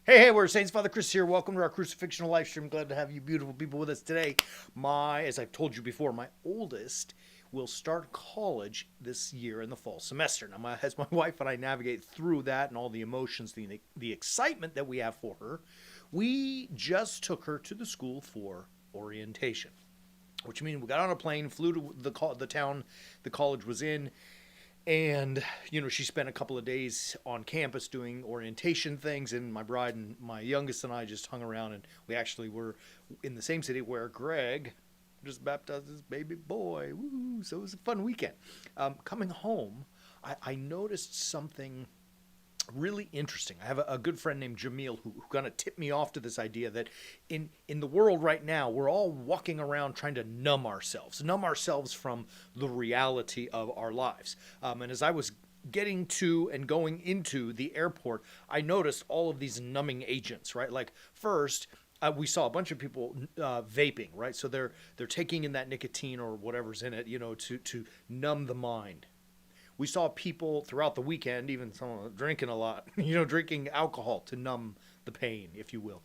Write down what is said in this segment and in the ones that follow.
Hey, we're Saints. Father Chris here. Welcome to our Crucifixional live stream. Glad to have you beautiful people with us today. As I've told you before, my oldest will start college this year in the fall semester. Now, as my wife and I navigate through that and all the emotions, the excitement that we have for her, we just took her to the school for orientation, which means we got on a plane, flew to the town the college was in, and she spent a couple of days on campus doing orientation things, and my bride and my youngest and I just hung around, and we actually were in the same city where Greg just baptized his baby boy. Woo! So it was a fun weekend. Coming home, I noticed something really interesting. I have a good friend named Jamil who kind of tipped me off to this idea that in the world right now, we're all walking around trying to numb ourselves from the reality of our lives. And as I was getting to and going into the airport, I noticed all of these numbing agents, right? Like first, we saw a bunch of people vaping, right? So they're taking in that nicotine or whatever's in it, to numb the mind. We saw people throughout the weekend, even some drinking a lot, drinking alcohol to numb the pain, if you will.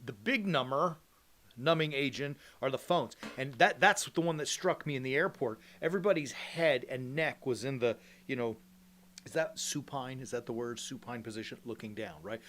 The big numbing agent, are the phones. And that's the one that struck me in the airport. Everybody's head and neck was in the, is that supine? Is that the word? Supine position, looking down, right?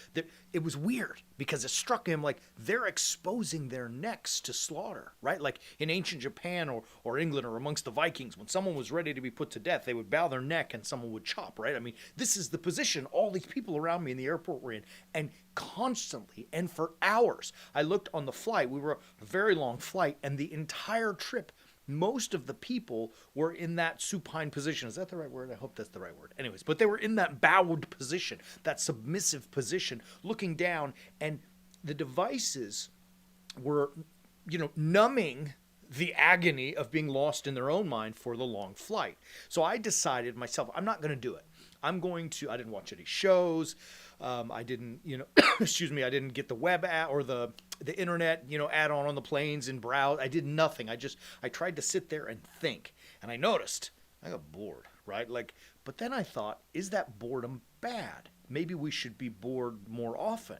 It was weird because it struck him like they're exposing their necks to slaughter, right? Like in ancient Japan or England or amongst the Vikings, when someone was ready to be put to death, they would bow their neck and someone would chop, right? I mean, this is the position all these people around me in the airport were in. And constantly and for hours, I looked on the flight. We were a very long flight, and the entire trip, most of the people were in that supine position. Is that the right word? I hope that's the right word. Anyways, but they were in that bowed position, that submissive position, looking down, and the devices were, numbing the agony of being lost in their own mind for the long flight. So I decided myself, I'm not going to do it. I didn't watch any shows. I didn't, excuse me, I didn't get the web app or the internet, add on the planes and browse. I did nothing. I tried to sit there and think. And I noticed I got bored, right? But then I thought, is that boredom bad? Maybe we should be bored more often,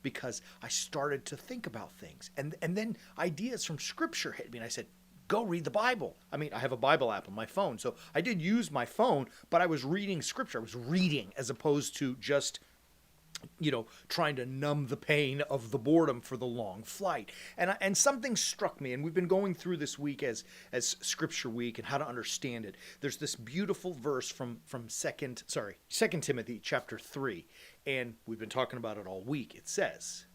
because I started to think about things. And then ideas from scripture hit me, and I said, go read the Bible. I mean, I have a Bible app on my phone, so I did use my phone, but I was reading scripture. I was reading as opposed to just, trying to numb the pain of the boredom for the long flight. And something struck me, and we've been going through this week as Scripture Week and how to understand it. There's this beautiful verse from Second Timothy chapter 3, and we've been talking about it all week. It says,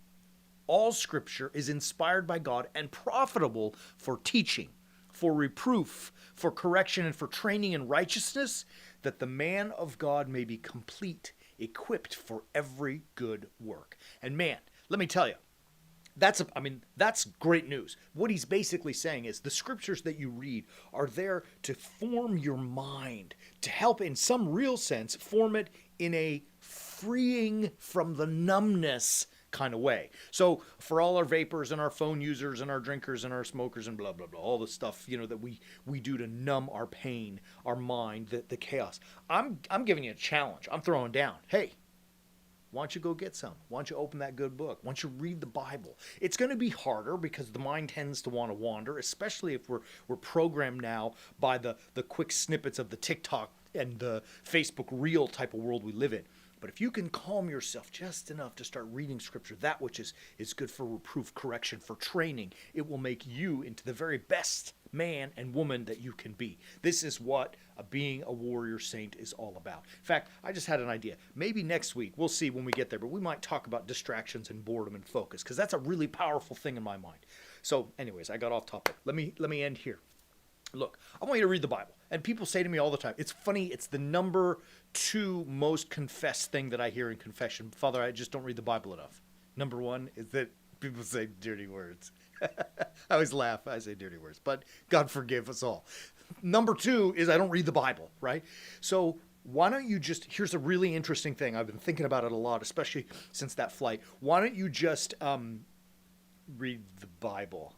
all Scripture is inspired by God and profitable for teaching, for reproof, for correction, and for training in righteousness, that the man of God may be complete, equipped for every good work. And man, let me tell you, that's great news. What he's basically saying is the scriptures that you read are there to form your mind, to help in some real sense form it in a freeing from the numbness kind of way. So for all our vapors and our phone users and our drinkers and our smokers and blah, blah, blah, all the stuff, that we do to numb our pain, our mind, the chaos. I'm giving you a challenge. I'm throwing down. Hey, why don't you go get some? Why don't you open that good book? Why don't you read the Bible? It's going to be harder because the mind tends to want to wander, especially if we're programmed now by the quick snippets of the TikTok and the Facebook Reel type of world we live in. But if you can calm yourself just enough to start reading scripture, that which is good for reproof, correction, for training, it will make you into the very best man and woman that you can be. This is what being a warrior saint is all about. In fact, I just had an idea. Maybe next week, we'll see when we get there, but we might talk about distractions and boredom and focus, because that's a really powerful thing in my mind. So anyways, I got off topic. Let me end here. Look, I want you to read the Bible. And people say to me all the time, it's funny, it's the number 2 most confessed thing that I hear in confession. Father, I just don't read the Bible enough. Number 1 is that people say dirty words. I always laugh. I say dirty words, but God forgive us all. Number 2 is I don't read the Bible, right? So why don't you here's a really interesting thing. I've been thinking about it a lot, especially since that flight. Why don't you just read the Bible?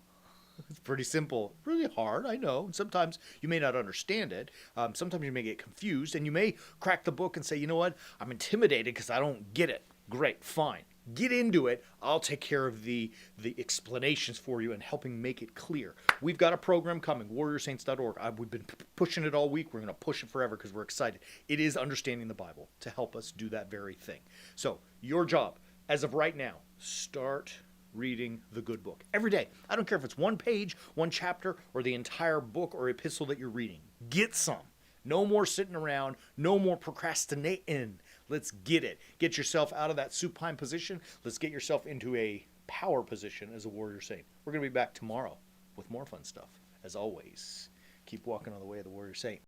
It's pretty simple, really hard, I know. Sometimes you may not understand it. Sometimes you may get confused, and you may crack the book and say, you know what, I'm intimidated because I don't get it. Great, fine. Get into it. I'll take care of the explanations for you and helping make it clear. We've got a program coming, warriorsaints.org. We've been pushing it all week. We're going to push it forever because we're excited. It is understanding the Bible to help us do that very thing. So your job, as of right now, start reading the good book every day. I don't care if it's one page, one chapter, or the entire book or epistle that you're reading. Get some. No more sitting around. No more procrastinating. Let's get it. Get yourself out of that supine position. Let's get yourself into a power position as a warrior saint. We're going to be back tomorrow with more fun stuff. As always, keep walking on the way of the warrior saint.